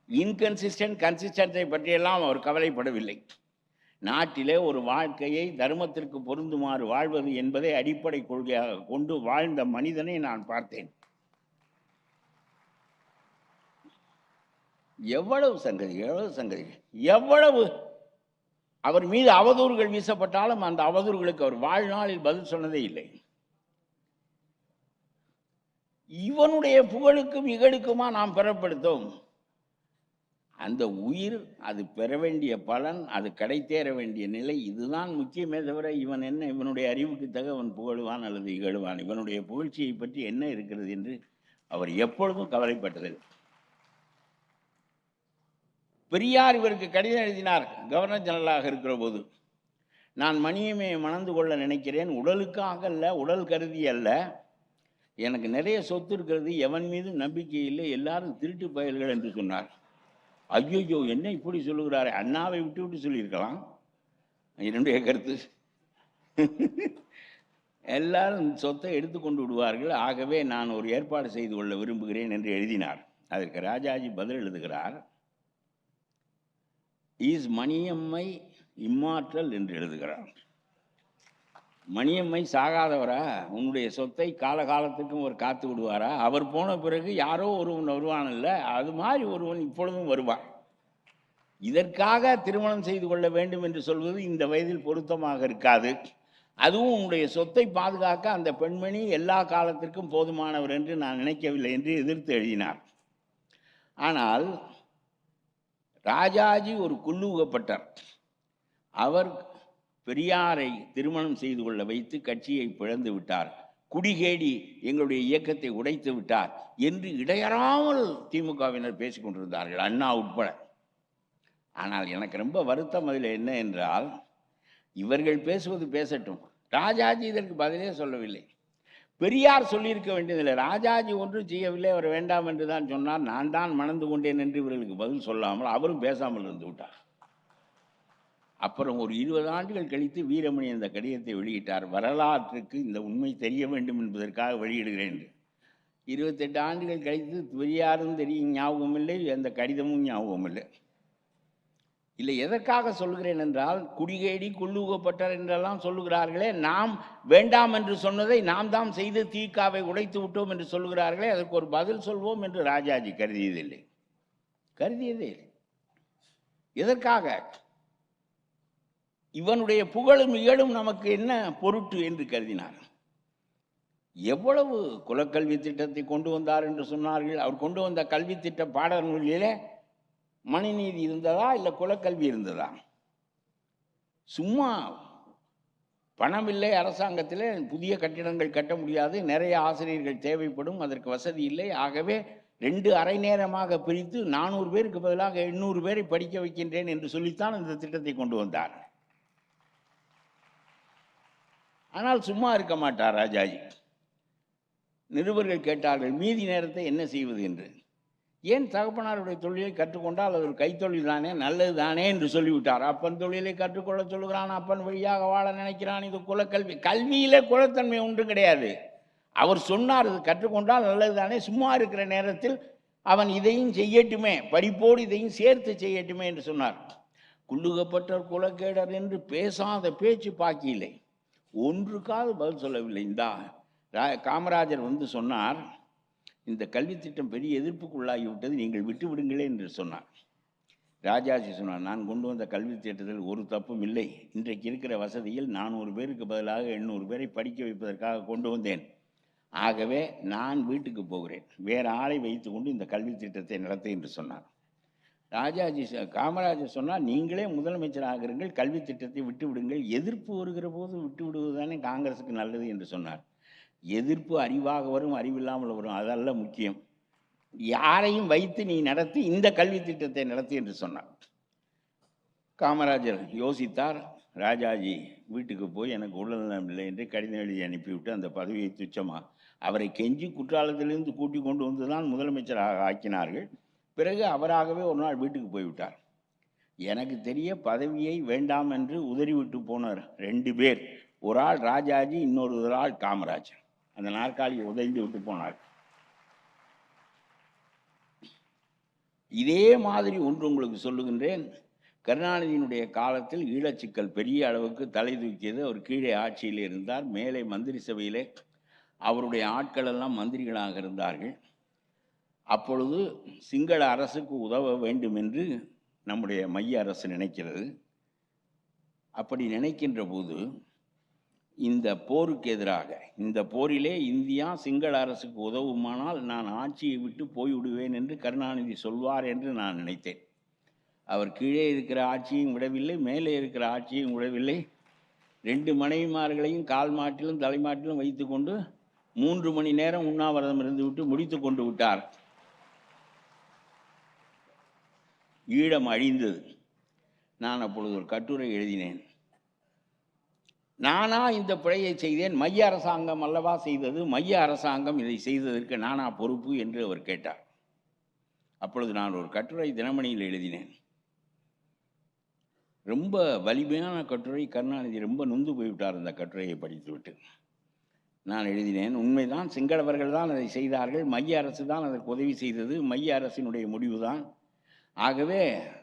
இன்கன்சிஸ்டன்ட் கன்சிஸ்டன்ட்டை பற்றியெல்லாம் அவர் கவலைப்படவில்லை. நாட்டிலே ஒரு வாழ்க்கையை தர்மத்திற்கு பொருந்துமாறு வாழ்வது என்பதை அடிப்படை கொள்கையாக கொண்டு வாழ்ந்த மனிதனை நான் பார்த்தேன். எவ்வளவு சங்கதிகள், எவ்வளவு அவர் மீது அவதூறுகள் வீசப்பட்டாலும் அந்த அவதூறுகளுக்கு அவர் வாழ்நாளில் பதில் சொன்னதே இல்லை. இவனுடைய புகழுக்கும் இகழுக்குமா நாம் பெறப்படுத்தோம்? அந்த உயிர் அது பெற வேண்டிய பலன், அது கிடைத்தேற வேண்டிய நிலை, இதுதான் முக்கியமே தவிர இவன் என்ன, இவனுடைய அறிவுக்கு தக அவன் புகழுவான் அல்லது இகழுவான், இவனுடைய புகழ்ச்சியை பற்றி என்ன இருக்கிறது என்று அவர் எப்பொழுதும் கவலைப்பட்டதில்லை. பெரியார் இவருக்கு கடிதம் எழுதினார் கவர்னர் ஜெனரலாக இருக்கிற போது. நான் மணியம்மையை மணந்து கொள்ள நினைக்கிறேன், உடலுக்காக அல்ல, உடல் கருதி அல்ல. எனக்கு நிறைய சொத்து இருக்கிறது, எவன் மீது நம்பிக்கை இல்லை, எல்லாரும் திருட்டு பயல்கள் என்று சொன்னார். ஐயோ, என்ன இப்படி சொல்லுகிறாரே, அண்ணாவை விட்டு விட்டு சொல்லியிருக்கலாம். என்னுடைய கருத்து, எல்லாரும் சொத்தை எடுத்துக்கொண்டு விடுவார்கள், ஆகவே நான் ஒரு ஏற்பாடு செய்து கொள்ள விரும்புகிறேன் என்று எழுதினார். அதற்கு ராஜாஜி பதில் எழுதுகிறார், இஸ் மணியம்மை இம்மாற்றல் என்று எழுதுகிறார். மணியம்மை சாகாதவரா? உன்னுடைய சொத்தை காலகாலத்துக்கும் அவர் காத்து விடுவாரா? அவர் போன பிறகு யாரோ ஒருவன் வருவான் இல்லை, அது மாதிரி ஒருவன் இப்பொழுதும் வருவான். இதற்காக திருமணம் செய்து கொள்ள வேண்டும் என்று சொல்வது இந்த வயதில் பொருத்தமாக இருக்காது. அதுவும் உன்னுடைய சொத்தை பாதுகாக்க அந்த பெண்மணி எல்லா காலத்திற்கும் போதுமானவர் என்று நான் நினைக்கவில்லை என்று எதிர்த்து எழுதினார். ஆனால் ராஜாஜி ஒரு குல்லூகப்பட்டார். அவர் பெரியாரை திருமணம் செய்து கொள்ள வைத்து கட்சியை பிளந்து விட்டார், குடிகேடி எங்களுடைய இயக்கத்தை உடைத்து விட்டார் என்று இடையறாமல் திமுகவினர் பேசிக் கொண்டிருந்தார்கள், அண்ணா உட்பட. ஆனால் எனக்கு ரொம்ப வருத்தம் அதில் என்ன என்றால், இவர்கள் பேசுவது பேசட்டும், ராஜாஜி இதற்கு பதிலே சொல்லவில்லை. பெரியார் சொல்லியிருக்க வேண்டியதில்லை, ராஜாஜி ஒன்றும் செய்யவில்லை, அவர் வேண்டாம் என்று தான் சொன்னார், நான் தான் மணந்து கொண்டேன் என்று இவர்களுக்கு பதில் சொல்லாமல் அவரும் பேசாமல் இருந்து விட்டார். அப்புறம் ஒரு 20 ஆண்டுகள் கழித்து வீரமணி அந்த கடிதத்தை வெளியிட்டார். வரலாற்றுக்கு இந்த உண்மை தெரிய வேண்டும் என்பதற்காக வெளியிடுகிறேன் என்று. 28 ஆண்டுகள் கழித்து பெரியாரும் தெரியும் ஞாபகம் இல்லை, அந்த கடிதமும் ஞாபகம் இல்லை. இல்லை, எதற்காக சொல்கிறேன் என்றால், குடிகேடி குல்லூகப்பட்டார் என்றெல்லாம் சொல்லுகிறார்களே, நாம் வேண்டாம் என்று சொன்னதை நாம் தான் செய்து தீக்காவை உடைத்து விட்டோம் என்று சொல்லுகிறார்களே, அதற்கு ஒரு பதில் சொல்வோம் என்று ராஜாஜி கருதியதே இல்லை. எதற்காக? இவனுடைய புகழும் இகழும் நமக்கு என்ன பொருட்டு என்று கருதினார். எவ்வளவு குலக்கல்வி திட்டத்தை கொண்டு வந்தார் என்று சொன்னார்கள். அவர் கொண்டு வந்த கல்வி திட்ட பாடநூலிலே மணிநீதி இருந்ததா இல்லை குலக்கல்வி இருந்ததா? சும்மா பணம் இல்லை, அரசாங்கத்தில் புதிய கட்டிடங்கள் கட்ட முடியாது, நிறைய ஆசிரியர்கள் தேவைப்படும், அதற்கு வசதி இல்லை, ஆகவே 2 அரை நேரமாக பிரித்து 400 பேருக்கு பதிலாக 800 பேரை படிக்க வைக்கின்றேன் என்று சொல்லித்தான் இந்த திட்டத்தை கொண்டு வந்தார். ஆனால் சும்மா இருக்க மாட்டார் ராஜாஜி. நிருபர்கள் கேட்டார்கள், மீதி நேரத்தை என்ன செய்வது என்று. ஏன் தகப்பனாருடைய தொழிலை கற்றுக்கொண்டால் அது ஒரு கைத்தொழில் தானே, நல்லது தானே என்று சொல்லிவிட்டார். அப்பன் தொழிலை கற்றுக்கொள்ள சொல்லுகிறான், அப்பன் வழியாக வாழ நினைக்கிறான், இது குலக்கல்வி. கல்வியிலே குலத்தன்மை ஒன்றும் கிடையாது. அவர் சொன்னார், இது கற்றுக்கொண்டால் நல்லது தானே, சும்மா இருக்கிற நேரத்தில் அவன் இதையும் செய்யட்டுமே, படிப்போடு இதையும் சேர்த்து செய்யட்டுமே என்று சொன்னார். குள்ளுகப்பட்டர் குலக்கேடர் என்று பேசாத பேச்சு பாக்கியில்லை, ஒன்றுக்காவது பதில் சொல்லவில்லை. இந்த காமராஜர் வந்து சொன்னார், இந்த கல்வி திட்டம் பெரிய எதிர்ப்புக்குள்ளாகிவிட்டது, நீங்கள் விட்டு விடுங்களே என்று சொன்னார். ராஜாஜி சொன்னார், நான் கொண்டு வந்த கல்வி திட்டத்தில் ஒரு தப்பும் இல்லை, இன்றைக்கு இருக்கிற வசதியில் 400 பேருக்கு பதிலாக 800 பேரை படிக்க வைப்பதற்காக கொண்டு வந்தேன், ஆகவே நான் வீட்டுக்கு போகிறேன், வேறு ஆளை வைத்து கொண்டு இந்த கல்வி திட்டத்தை நடத்து என்று சொன்னார். காமராஜர் சொன்னார், நீங்களே முதலமைச்சராக இருங்கள், கல்வி திட்டத்தை விட்டு விடுங்கள், எதிர்ப்பு வருகிற போது விட்டு விடுவது தானே காங்கிரஸுக்கு நல்லது என்று சொன்னார். எதிர்ப்பு அறிவாக வரும், அறிவில்லாமல் வரும், அதல்ல முக்கியம், யாரையும் வைத்து நீ நடத்தி இந்த கல்வி திட்டத்தை நடத்தி என்று சொன்னார். காமராஜர் யோசித்தார். ராஜாஜி வீட்டுக்கு போய் எனக்கு உடல்நலம் இல்லை என்று கடிதம் எழுதி அனுப்பிவிட்டு அந்த பதவியை துச்சமாக அவரை கெஞ்சி குற்றாலத்திலிருந்து கூட்டி கொண்டு வந்து தான் முதலமைச்சராக ஆக்கினார்கள். பிறகு அவராகவே ஒரு நாள் வீட்டுக்கு போய்விட்டார். எனக்கு தெரிய பதவியை வேண்டாம் என்று உதறிவிட்டு போனார் 2 பேர். ஒரு ஆள் ராஜாஜி, இன்னொரு ஆள் காமராஜர். அந்த நாற்காலியை உதறி விட்டு போனார். இதே மாதிரி ஒன்று உங்களுக்கு சொல்லுகின்றேன். கருணாநிதியினுடைய காலத்தில் ஈழச்சிக்கல் பெரிய அளவுக்கு தலை தூக்கியது. அவர் கீழே ஆட்சியில் இருந்தார். மேலே மந்திரி சபையிலே அவருடைய ஆட்கள் எல்லாம் மந்திரிகளாக இருந்தார்கள். அப்பொழுது சிங்கள அரசுக்கு உதவ வேண்டும் என்று நம்முடைய மைய அரசு நினைக்கிறது. அப்படி நினைக்கின்ற போது இந்த போருக்கு எதிராக, இந்த போரிலே இந்தியா சிங்கள அரசுக்கு உதவுமானால் நான் ஆட்சியை விட்டு போய்விடுவேன் என்று கருணாநிதி சொல்வார் என்று நான் நினைத்தேன். அவர் கீழே இருக்கிற ஆட்சியும் விடவில்லை, மேலே இருக்கிற ஆட்சியும் விடவில்லை. 2 மனைவிமார்களையும் கால் மாட்டிலும் தலைமாட்டிலும் வைத்து கொண்டு 3 மணி நேரம் உண்ணாவிரதம் இருந்துவிட்டு முடித்து கொண்டு விட்டார். ஈழம் அழிந்தது. நான் அப்பொழுது ஒரு கட்டுரை எழுதினேன். நானா இந்த பிழையை செய்தேன்? மைய அரசாங்கம் அல்லவா செய்தது? மைய அரசாங்கம் இதை செய்ததற்கு நானா பொறுப்பு என்று அவர் கேட்டார். அப்பொழுது நான் ஒரு கட்டுரை தினமணியில் எழுதினேன். ரொம்ப வலிமையான கட்டுரை. கருணாநிதி ரொம்ப நொந்து போய்விட்டார் அந்த கட்டுரையை படித்துவிட்டு. நான் எழுதினேன், உண்மைதான், சிங்களவர்கள் தான் அதை செய்தார்கள், மைய அரசு தான் அதற்கு உதவி செய்தது, மைய அரசினுடைய முடிவுதான். ஆகவே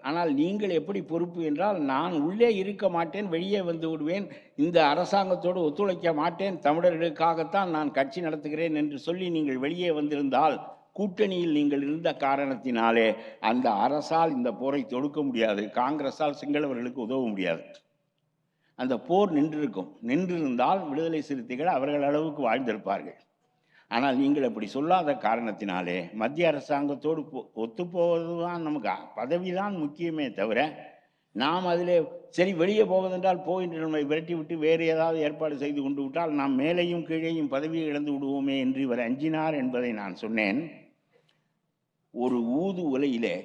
ஆனால் நீங்கள் எப்படி பொறுப்பு என்றால், நான் உள்ளே இருக்க மாட்டேன், வெளியே வந்து விடுவேன், இந்த அரசாங்கத்தோடு ஒத்துழைக்க மாட்டேன், தமிழர்களுக்காகத்தான் நான் கட்சி நடத்துகிறேன் என்று சொல்லி நீங்கள் வெளியே வந்திருந்தால், கூட்டணியில் நீங்கள் இருந்த காரணத்தினாலே அந்த அரசால் இந்த போரை தொடுக்க முடியாது, காங்கிரஸால் சிங்களவர்களுக்கு உதவ முடியாது. அந்த போர் நின்றிருக்கும். நின்றிருந்தால் விடுதலை சிறுத்தைகள் அவர்கள் அளவுக்கு வாழ்ந்திருப்பார்கள். ஆனால் நீங்கள் அப்படி சொல்லாத காரணத்தினாலே மத்திய அரசாங்கத்தோடு ஒத்துப்போவது தான், நமக்கு பதவி தான் முக்கியமே தவிர, நாம் அதில் சரி வெளியே போவதென்றால் போயின்று நம்மை விரட்டி விட்டு வேறு ஏதாவது ஏற்பாடு செய்து கொண்டு விட்டால் நாம் மேலேயும் கீழேயும் பதவியை இழந்து விடுவோமே என்று இவர் அஞ்சினார் என்பதை நான் சொன்னேன். ஒரு ஊது உலையிலே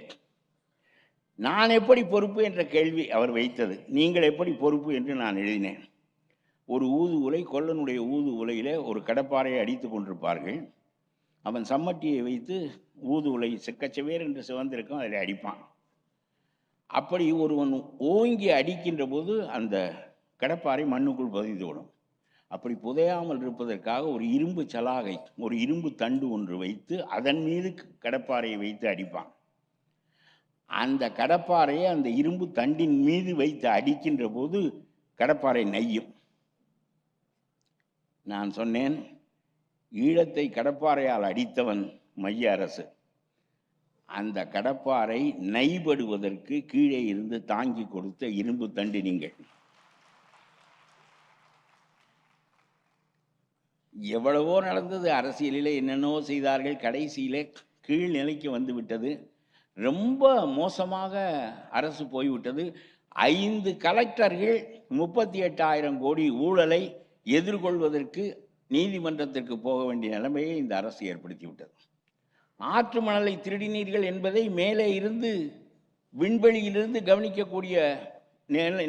நான் எப்படி பொறுப்பு என்ற கேள்வி அவர் வைத்தது. நீங்கள் எப்படி பொறுப்பு என்று நான் எழுதினேன். ஒரு ஊது உலை, கொல்லனுடைய ஊது உலையிலே ஒரு கடப்பாறையை அடித்து கொண்டிருப்பார்கள். அவன் சம்மட்டியை வைத்து ஊது உலை செக்கச்சவேர் என்று சிவந்திருக்கும், அதில் அடிப்பான். அப்படி ஒருவன் ஓங்கி அடிக்கின்ற போது அந்த கடப்பாறை மண்ணுக்குள் புதைந்துவிடும். அப்படி புதையாமல் இருப்பதற்காக ஒரு இரும்பு சலாகை, ஒரு இரும்பு தண்டு ஒன்று வைத்து அதன் மீது கடப்பாறையை வைத்து அடிப்பான். அந்த கடப்பாறையை அந்த இரும்பு தண்டின் மீது வைத்து அடிக்கின்ற போது கடப்பாறை நெய்யும். நான் சொன்னேன், ஈழத்தை கடப்பாறையால் அடித்தவன் மைய அரசு. அந்த கடப்பாறை நைபடுவதற்கு கீழே இருந்து தாங்கி கொடுத்த இரும்பு தண்டு நீங்கள். எவ்வளவோ நடந்தது அரசியலிலே, என்னென்னவோ செய்தார்கள். கடைசியிலே கீழ்நிலைக்கு வந்து விட்டது. ரொம்ப மோசமாக அரசு போய்விட்டது. 5 கலெக்டர்கள் 38,000 கோடி ஊழலை எதிர்கொள்வதற்கு நீதிமன்றத்திற்கு போக வேண்டிய நிலைமையை இந்த அரசு ஏற்படுத்திவிட்டது. ஆற்று மணலை திருடினீர்கள் என்பதை மேலே இருந்து விண்வெளியிலிருந்து கவனிக்கக்கூடிய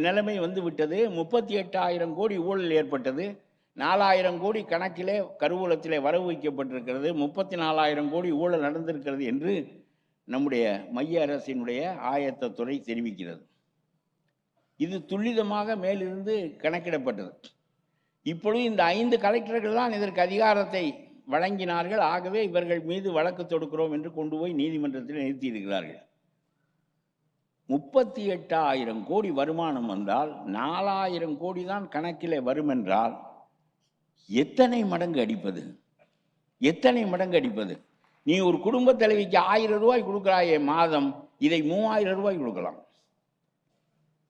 நிலைமை வந்து விட்டது. 38,000 கோடி ஊழல் ஏற்பட்டது. 4,000 கோடி கணக்கிலே கருவூலத்திலே வரவு வைக்கப்பட்டிருக்கிறது. 34,000 கோடி ஊழல் நடந்திருக்கிறது என்று நம்முடைய மைய அரசினுடைய ஆயத்தத்துறை தெரிவிக்கிறது. இது துல்லிதமாக மேலிருந்து கணக்கிடப்பட்டது. இப்பொழுது இந்த 5 கலெக்டர்கள் தான் இதற்கு அதிகாரத்தை வழங்கினார்கள். ஆகவே இவர்கள் மீது வழக்கு தொடுக்கிறோம் என்று கொண்டு போய் நீதிமன்றத்தில் நிறுத்தியிருக்கிறார்கள். 38,000 கோடி வருமானம் வந்தால் 4,000 கோடி தான் கணக்கிலே வரும் என்றால் எத்தனை மடங்கு அடிப்பது? எத்தனை மடங்கு அடிப்பது? நீ ஒரு குடும்ப தலைவிக்கு 1000 ரூபாய் கொடுக்குறாயே மாதம், இதை 3000 ரூபாய் கொடுக்கலாம்.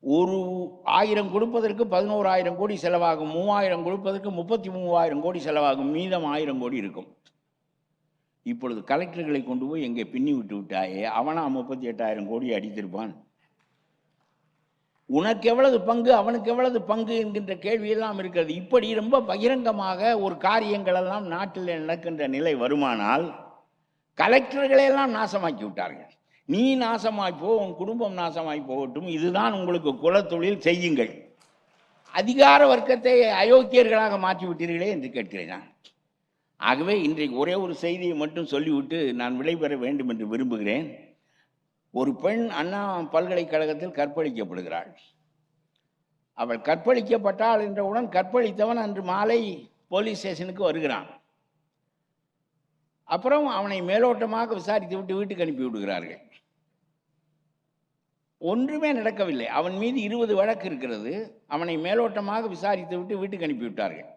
ஒரு 1000 கொடுப்பதற்கு 11,000 கோடி செலவாகும். 3000 கொடுப்பதற்கு 33,000 கோடி செலவாகும். மீதம் 1000 கோடி இருக்கும். இப்பொழுது கலெக்டர்களை கொண்டு போய் எங்கே பின்னி விட்டு விட்டாயே, அவனா 38,000 கோடி அடித்திருப்பான். உனக்கு எவ்வளவு பங்கு, அவனுக்கு எவ்வளவு பங்கு என்கின்ற கேள்வியெல்லாம் இருக்கிறது. இப்படி ரொம்ப பகிரங்கமாக ஒரு காரியங்கள் எல்லாம் நாட்டில் நடக்கின்ற நிலை வருமானால் கலெக்டர்களையெல்லாம் நாசமாக்கி விட்டார்கள். நீ நாசமாய்ப்போ, உன் குடும்பம் நாசமாய் போகட்டும், இதுதான் உங்களுக்கு குலத்தொழில், செய்யுங்கள். அதிகார வர்க்கத்தை அயோக்கியர்களாக மாற்றி விட்டீர்களே என்று கேட்கிறேன் நான். ஆகவே இன்றைக்கு ஒரே ஒரு செய்தியை மட்டும் சொல்லிவிட்டு நான் விடைபெற வேண்டும் என்று விரும்புகிறேன். ஒரு பெண் அண்ணா பல்கலைக்கழகத்தில் கற்பழிக்கப்படுகிறாள். அவள் கற்பழிக்கப்பட்டாள் என்றவுடன் கற்பழித்தவன் அன்று மாலை போலீஸ் ஸ்டேஷனுக்கு வருகிறான். அப்புறம் அவனை மேலோட்டமாக விசாரித்து விட்டு வீட்டுக்கு அனுப்பி விடுகிறார்கள். ஒன்றுமே நடக்கவில்லை. அவன் மீது 20 வழக்கு இருக்கிறது. அவனை மேலோட்டமாக விசாரித்து விட்டு வீட்டுக்கு அனுப்பிவிட்டார்கள்.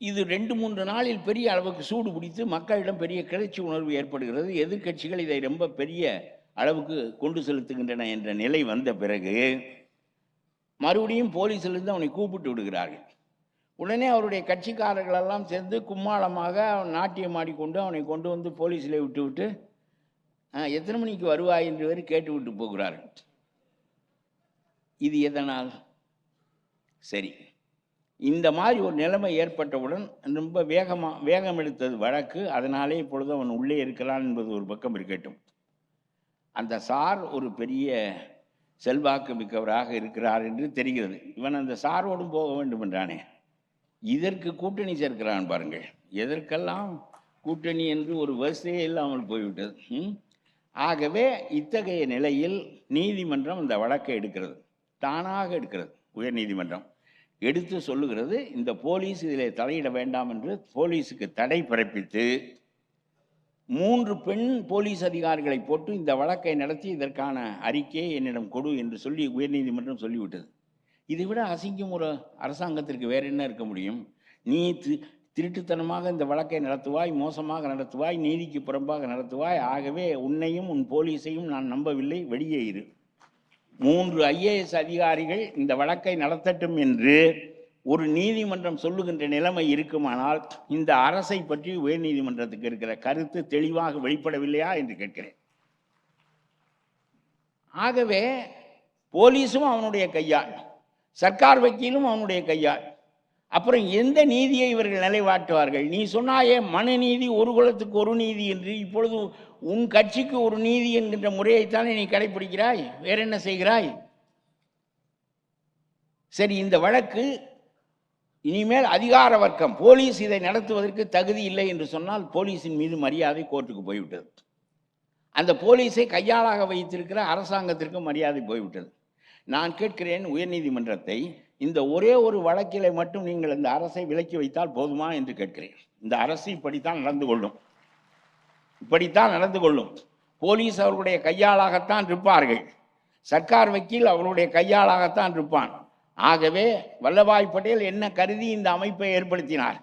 இது 2-3 நாளில் பெரிய அளவுக்கு சூடு பிடித்து மக்களிடம் பெரிய கிளர்ச்சி உணர்வு ஏற்படுகிறது. எதிர்க்கட்சிகள் இதை ரொம்ப பெரிய அளவுக்கு கொண்டு செலுத்துகின்றன என்ற நிலை வந்த பிறகு மறுபடியும் போலீஸிலிருந்து அவனை கூப்பிட்டு விடுகிறார்கள். உடனே அவருடைய கட்சிக்காரர்களெல்லாம் சேர்ந்து கும்மாளமாக நாட்டியம் ஆடிக்கொண்டு அவனை கொண்டு வந்து போலீஸில் விட்டு எத்தனை மணிக்கு வருவாய் என்று வேறு கேட்டு விட்டு போகிறார்கள். இது எதனால்? சரி, இந்த மாதிரி ஒரு நிலைமை ஏற்பட்டவுடன் ரொம்ப வேகம் எடுத்தது வழக்கு. அதனாலே இப்பொழுது அவன் உள்ளே இருக்கலாம் என்பது ஒரு பக்கம் இருக்கட்டும். அந்த சார் ஒரு பெரிய செல்வாக்கு மிக்கவராக இருக்கிறார் என்று தெரிகிறது. இவன் அந்த சாரோடும் போக வேண்டும் என்றானே, இதற்கு கூட்டணி சேர்க்கிறான் பாருங்கள். எதற்கெல்லாம் கூட்டணி என்று ஒரு வரிசையே இல்லாமல் போய்விட்டது. ஆகவே இத்தகைய நிலையில் நீதிமன்றம் இந்த வழக்கை எடுக்கிறது, தானாக எடுக்கிறது. உயர் நீதிமன்றம் எடுத்து சொல்லுகிறது, இந்த போலீஸ் இதில் தலையிட வேண்டாம் என்று போலீஸுக்கு தடை பிறப்பித்து 3 பெண் போலீஸ் அதிகாரிகளை போட்டு இந்த வழக்கை நடத்தி இதற்கான அறிக்கையை என்னிடம் கொடு என்று சொல்லி உயர்நீதிமன்றம் சொல்லிவிட்டது. இதை விட அசிங்கம் ஒரு அரசாங்கத்திற்கு வேறு என்ன இருக்க முடியும்? நீ திருட்டுத்தனமாக இந்த வழக்கை நடத்துவாய், மோசமாக நடத்துவாய், நீதிக்கு புறம்பாக நடத்துவாய். ஆகவே உன்னையும் உன் போலீஸையும் நான் நம்பவில்லை, வெளியே இரு. 3 IAS அதிகாரிகள் இந்த வழக்கை நடத்தட்டும் என்று ஒரு நீதிமன்றம் சொல்லுகின்ற நிலைமை இருக்குமானால் இந்த அரசை பற்றி உயர் நீதிமன்றத்துக்கு இருக்கிற கருத்து தெளிவாக வெளிப்படவில்லையா என்று கேட்கிறேன். ஆகவே போலீஸும் அவனுடைய கையாள், சர்க்கார் வக்கீலும் அவனுடைய கையாள். அப்புறம் எந்த நீதியை இவர்கள் நிலைவாட்டுவார்கள்? நீ சொன்னாயே மனு நீதி, ஒரு குலத்துக்கு ஒரு நீதி என்று. இப்பொழுது உன் கட்சிக்கு ஒரு நீதி என்கின்ற முறையைத்தானே நீ கடைபிடிக்கிறாய், வேற என்ன செய்கிறாய்? சரி, இந்த வழக்கு இனிமேல் அதிகார வர்க்கம் போலீஸ் இதை நடத்துவதற்கு தகுதி இல்லை என்று சொன்னால் போலீஸின் மீது மரியாதை கோர்ட்டுக்கு போய்விட்டது. அந்த போலீஸை கையாளாக வைத்திருக்கிற அரசாங்கத்திற்கு மரியாதை போய்விட்டது. நான் கேட்கிறேன் உயர்நீதிமன்றத்தை, இந்த ஒரே ஒரு வழக்கிலே மட்டும் நீங்கள் இந்த அரசை விலக்கி வைத்தால் போதுமா என்று கேட்கிறேன். இந்த அரசு இப்படித்தான் நடந்து கொள்ளும், இப்படித்தான் நடந்து கொள்ளும். போலீஸ் அவர்களுடைய கையாளாகத்தான் இருப்பார்கள், சர்க்கார் வக்கீல் அவருடைய கையாளாகத்தான் இருப்பான். ஆகவே வல்லபாய் பட்டேல் என்ன கருதி இந்த அமைப்பை ஏற்படுத்தினார்?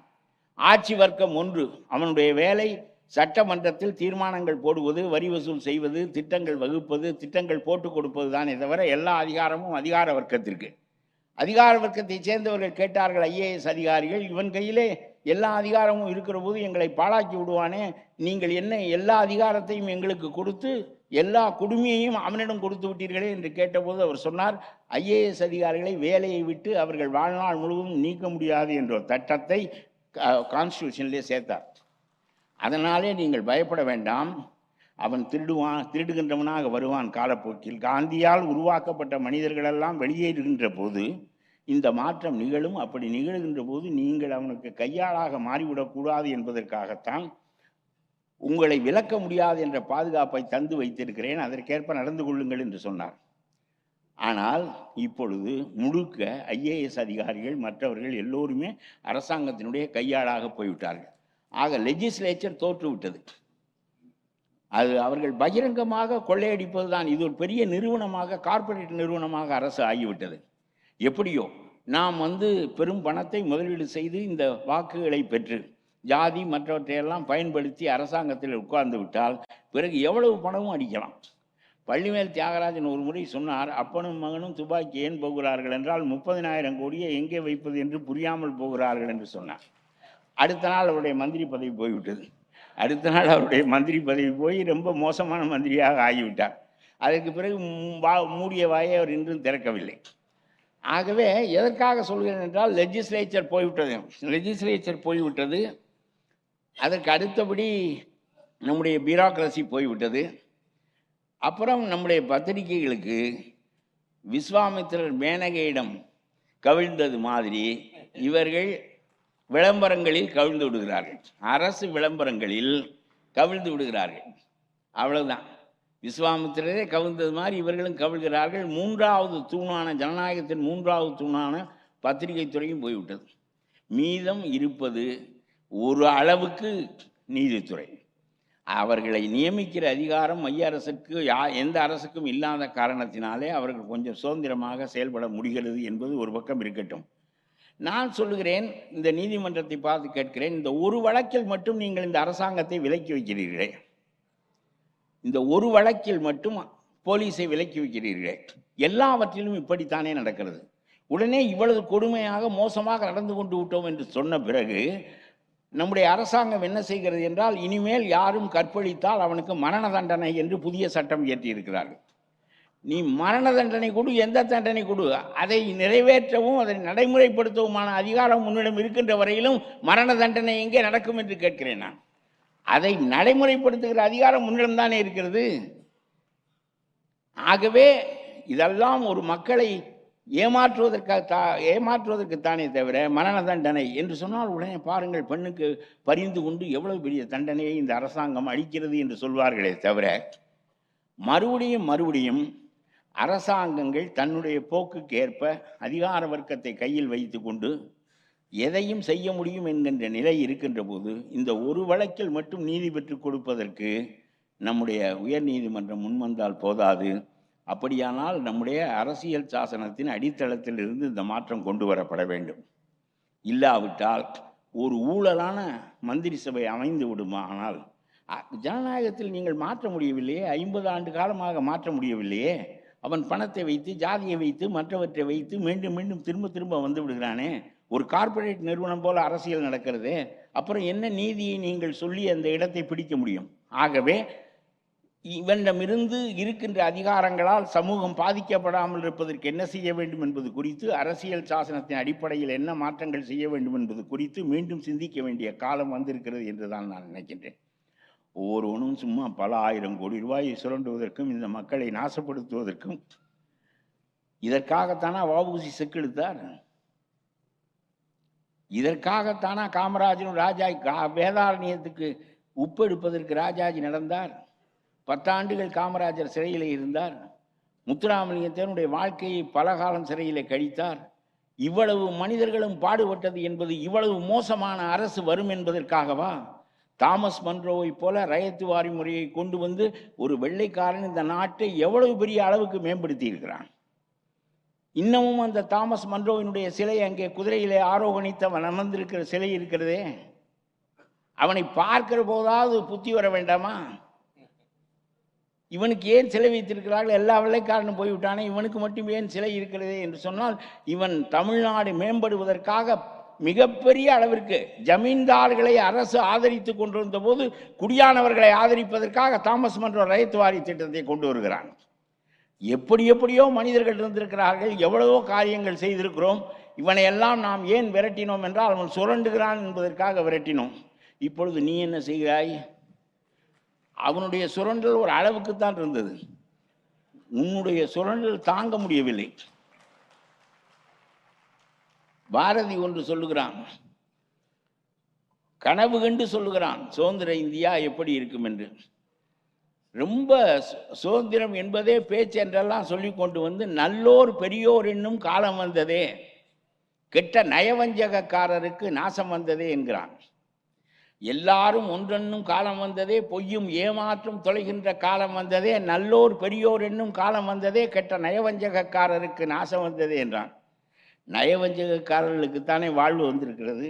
ஆட்சி வர்க்கம் ஒன்று, அவனுடைய வேலை சட்டமன்றத்தில் தீர்மானங்கள் போடுவது, வரி வசூல் செய்வது, திட்டங்கள் வகுப்பது, திட்டங்கள் போட்டு கொடுப்பது தானே தவிர எல்லா அதிகாரமும் அதிகார வர்க்கத்திற்கு. அதிகார வர்க்கத்தை சேர்ந்தவர்கள் கேட்டார்கள், IAS அதிகாரிகள், இவன் கையிலே எல்லா அதிகாரமும் இருக்கிற போது எங்களை பாழாக்கி விடுவானே, நீங்கள் என்ன எல்லா அதிகாரத்தையும் எங்களுக்கு கொடுத்து எல்லா குடுமையையும் அவனிடம் கொடுத்து விட்டீர்களே என்று கேட்டபோது அவர் சொன்னார், IAS அதிகாரிகளை வேலையை விட்டு அவர்கள் வாழ்நாள் முழுவதும் நீக்க முடியாது என்ற ஒரு சட்டத்தை கான்ஸ்டியூஷன்லேயே சேர்த்தார். அதனாலே நீங்கள் பயப்பட வேண்டாம், அவன் திருடுகின்றவனாக வருவான் காலப்போக்கில். காந்தியால் உருவாக்கப்பட்ட மனிதர்களெல்லாம் வெளியேறுகின்ற போது இந்த மாற்றம் நிகழும். அப்படி நிகழ்கின்ற போது நீங்கள் அவனுக்கு கையாளாக மாறிவிடக்கூடாது என்பதற்காகத்தான் உங்களை விலக்க முடியாது என்ற பாதுகாப்பை தந்து வைத்திருக்கிறேன், அதற்கேற்ப நடந்து கொள்ளுங்கள் என்று சொன்னார். ஆனால் இப்பொழுது முழுக்க IAS அதிகாரிகள் மற்றவர்கள் எல்லோருமே அரசாங்கத்தினுடைய கையாளாக போய்விட்டார்கள். ஆக லெஜிஸ்லேச்சர் தோற்றுவிட்டது. அது அவர்கள் பகிரங்கமாக கொள்ளையடிப்பது தான். இது ஒரு பெரிய நிறுவனமாக, கார்ப்பரேட் நிறுவனமாக அரசு ஆகிவிட்டது. எப்படியோ நாம் பெரும் பணத்தை முதலீடு செய்து இந்த வாக்குகளை பெற்று ஜாதி மற்றவற்றையெல்லாம் பயன்படுத்தி அரசாங்கத்தில் உட்கார்ந்து விட்டால் பிறகு எவ்வளவு பணமும் அடிக்கலாம். பள்ளிமேல் தியாகராஜன் ஒரு முறை சொன்னார், அப்பனும் மகனும் துப்பாக்கி ஏன் போகிறார்கள் என்றால் 30,000 கோடியை எங்கே வைப்பது என்று புரியாமல் போகிறார்கள் என்று சொன்னார். அடுத்த நாள் அவருடைய மந்திரி பதவி போய்விட்டது. அடுத்த நாள் அவருடைய மந்திரி பதவி போய் ரொம்ப மோசமான மந்திரியாக ஆகிவிட்டார். அதற்கு பிறகு மூடிய வாயை அவர் இன்றும் திறக்கவில்லை. ஆகவே எதற்காக சொல்கிறேன் என்றால் லெஜிஸ்லேச்சர் போய்விட்டது. அதற்கு அடுத்தபடி நம்முடைய பியூரோக்ரசி போய்விட்டது. அப்புறம் நம்முடைய பத்திரிகைகளுக்கு விஸ்வாமித்திரர் மேனகையிடம் கவிழ்ந்தது மாதிரி இவர்கள் விளம்பரங்களில் கவிழ்ந்து விடுகிறார்கள், அரசு விளம்பரங்களில் கவிழ்ந்து விடுகிறார்கள். அவ்வளவுதான். விஸ்வாமித்திரரே கவிழ்ந்தது மாதிரி இவர்களும் கவிழ்கிறார்கள். மூன்றாவது தூணான ஜனநாயகத்தின் மூன்றாவது தூணான பத்திரிகை துறையும் போய்விட்டது. மீதம் இருப்பது ஒரு அளவுக்கு நீதித்துறை. அவர்களை நியமிக்கிற அதிகாரம் மைய அரசுக்கு எந்த அரசுக்கும் இல்லாத காரணத்தினாலே அவர்கள் கொஞ்சம் சுதந்திரமாக செயல்பட முடிகிறது என்பது ஒரு பக்கம் இருக்கட்டும். நான் சொல்லுகிறேன், இந்த நீதிமன்றத்தை பார்த்து கேட்கிறேன், இந்த ஒரு வழக்கில் மட்டும் நீங்கள் இந்த அரசாங்கத்தை விலக்கி வைக்கிறீர்களே, இந்த ஒரு வழக்கில் மட்டும் போலீஸை விலக்கி வைக்கிறீர்களே, எல்லாவற்றிலும் இப்படித்தானே நடக்கிறது. உடனே இவ்வளவு கொடுமையாக மோசமாக நடந்து கொண்டு விட்டோம் என்று சொன்ன பிறகு நம்முடைய அரசாங்கம் என்ன செய்கிறது என்றால், இனிமேல் யாரும் கற்பழித்தால் அவனுக்கு மரண தண்டனை என்று புதிய சட்டம் இயற்றியிருக்கிறார்கள். நீ மரண தண்டனை கொடு, எந்த தண்டனை கொடு, அதை நிறைவேற்றவும் அதை நடைமுறைப்படுத்தவுமான அதிகாரம் உன்னிடம் இருக்கின்ற வரையிலும் மரண தண்டனை எங்கே நடக்கும் என்று கேட்கிறேன் நான். அதை நடைமுறைப்படுத்துகிற அதிகாரம் உன்னிடம்தானே இருக்கிறது. ஆகவே இதெல்லாம் ஒரு மக்களை ஏமாற்றுவதற்குத்தானே தவிர மரண தண்டனை என்று சொன்னால் உடனே பாருங்கள், பெண்ணுக்கு பரிந்து கொண்டு எவ்வளவு பெரிய தண்டனையை இந்த அரசாங்கம் அளிக்கிறது என்று சொல்வார்களே தவிர, மறுபடியும் அரசாங்கங்கள் தன்னுடைய போக்குக்கு ஏற்ப அதிகார வர்க்கத்தை கையில் வைத்து கொண்டு எதையும் செய்ய முடியும் என்கின்ற நிலை இருக்கின்ற போது இந்த ஒரு வழக்கில் மட்டும் நீதி பெற்றுக் கொடுப்பதற்கு நம்முடைய உயர் நீதிமன்றம் முன்வந்தால் போதாது. அப்படியானால் நம்முடைய அரசியல் சாசனத்தின் அடித்தளத்தில் இருந்து இந்த மாற்றம் கொண்டு வரப்பட வேண்டும். இல்லாவிட்டால் ஒரு ஊழலான மந்திரி சபை அமைந்து விடுமானால் ஜனநாயகத்தில் நீங்கள் மாற்ற முடியவில்லையே, 50 ஆண்டு காலமாக மாற்ற முடியவில்லையே. அவன் பணத்தை வைத்து, ஜாதியை வைத்து, மற்றவற்றை வைத்து மீண்டும் மீண்டும் திரும்ப வந்து விடுகிறானே. ஒரு கார்ப்பரேட் நிறுவனம் போல அரசியல் நடக்கிறது. அப்புறம் என்ன நீதியை நீங்கள் சொல்லி அந்த இடத்தை பிடிக்க முடியும்? ஆகவே இவனிடமிருந்து இருக்கின்ற அதிகாரங்களால் சமூகம் பாதிக்கப்படாமல் இருப்பதற்கு என்ன செய்ய வேண்டும் என்பது குறித்து, அரசியல் சாசனத்தின் அடிப்படையில் என்ன மாற்றங்கள் செய்ய வேண்டும் என்பது குறித்து மீண்டும் சிந்திக்க வேண்டிய காலம் வந்திருக்கிறது என்றுதான் நான் நினைக்கின்றேன். ஒவ்வொருவனும் சும்மா பல 1000 கோடி ரூபாயை சுரண்டுவதற்கும் இந்த மக்களை நாசப்படுத்துவதற்கும் இதற்காகத்தானா வஉசி செக்கெடுத்தார்? இதற்காகத்தானா காமராஜனும் வேதாரண்யத்துக்கு உப்பு எடுப்பதற்கு ராஜாஜி நடந்தார்? 10 ஆண்டுகள் காமராஜர் சிறையிலே இருந்தார். முத்துராமலிங்கத்தினுடைய வாழ்க்கையை பல காலம் சிறையிலே கழித்தார். இவ்வளவு மனிதர்களும் பாடுபட்டது என்பது இவ்வளவு மோசமான அரசு வரும் என்பதற்காகவா? தாமஸ் மன்ரோவை போல ரயத்துவாரி முறையை கொண்டு வந்து ஒரு வெள்ளைக்காரன் இந்த நாட்டை எவ்வளவு பெரிய அளவுக்கு மேம்படுத்தி இருக்கிறான். இன்னமும் அந்த தாமஸ் மன்ரோவினுடைய சிலை அங்கே குதிரையிலே ஆரோகணித்தவன் அமர்ந்திருக்கிற சிலை இருக்கிறதே, அவனை பார்க்கிற போதாவது புத்தி வர வேண்டாமா? இவனுக்கு ஏன் சிலை வைத்திருக்கிறார்கள்? எல்லா வெள்ளைக்காரனும் போய்விட்டானே, இவனுக்கு மட்டும் ஏன் சிலை இருக்கிறதே என்று சொன்னால், இவன் தமிழ்நாடு மேம்படுவதற்காக மிகப்பெரிய அளவிற்கு ஜமீன்தார்களை அரசு ஆதரித்து கொண்டிருந்த போது குடியானவர்களை ஆதரிப்பதற்காக தாமஸ் மன்றோ ரயத்துவாரி திட்டத்தை கொண்டு வருகிறான். எப்படியோ மனிதர்கள் இருந்திருக்கிறார்கள், எவ்வளவோ காரியங்கள் செய்திருக்கிறோம். இவனை எல்லாம் நாம் ஏன் விரட்டினோம் என்றால் அவன் சுரண்டுகிறான் என்பதற்காக விரட்டினோம். இப்பொழுது நீ என்ன செய்கிறாய்? அவனுடைய சுரண்டல் ஒரு அளவுக்குத்தான் இருந்தது, உன்னுடைய சுரண்டல் தாங்க முடியவில்லை. பாரதி ஒன்று சொல்லுகிறான், கனவு கண்டு சொல்லுகிறான் சுதந்திர இந்தியா எப்படி இருக்கும் என்று. ரொம்ப சுதந்திரம் என்பதே பேச்சு என்றெல்லாம் சொல்லி கொண்டு வந்து நல்லோர் பெரியோர் என்னும் காலம் வந்ததே, கெட்ட நயவஞ்சகக்காரருக்கு நாசம் வந்ததே என்கிறான். எல்லாரும் ஒன்றென்னும் காலம் வந்ததே, பொய்யும் ஏமாற்றும் தொலைகின்ற காலம் வந்ததே, நல்லோர் பெரியோர் என்னும் காலம் வந்ததே, கெட்ட நயவஞ்சகக்காரருக்கு நாசம் வந்ததே என்றான். நயவஞ்சகக்காரர்களுக்குத்தானே வாழ்வு வந்திருக்கிறது.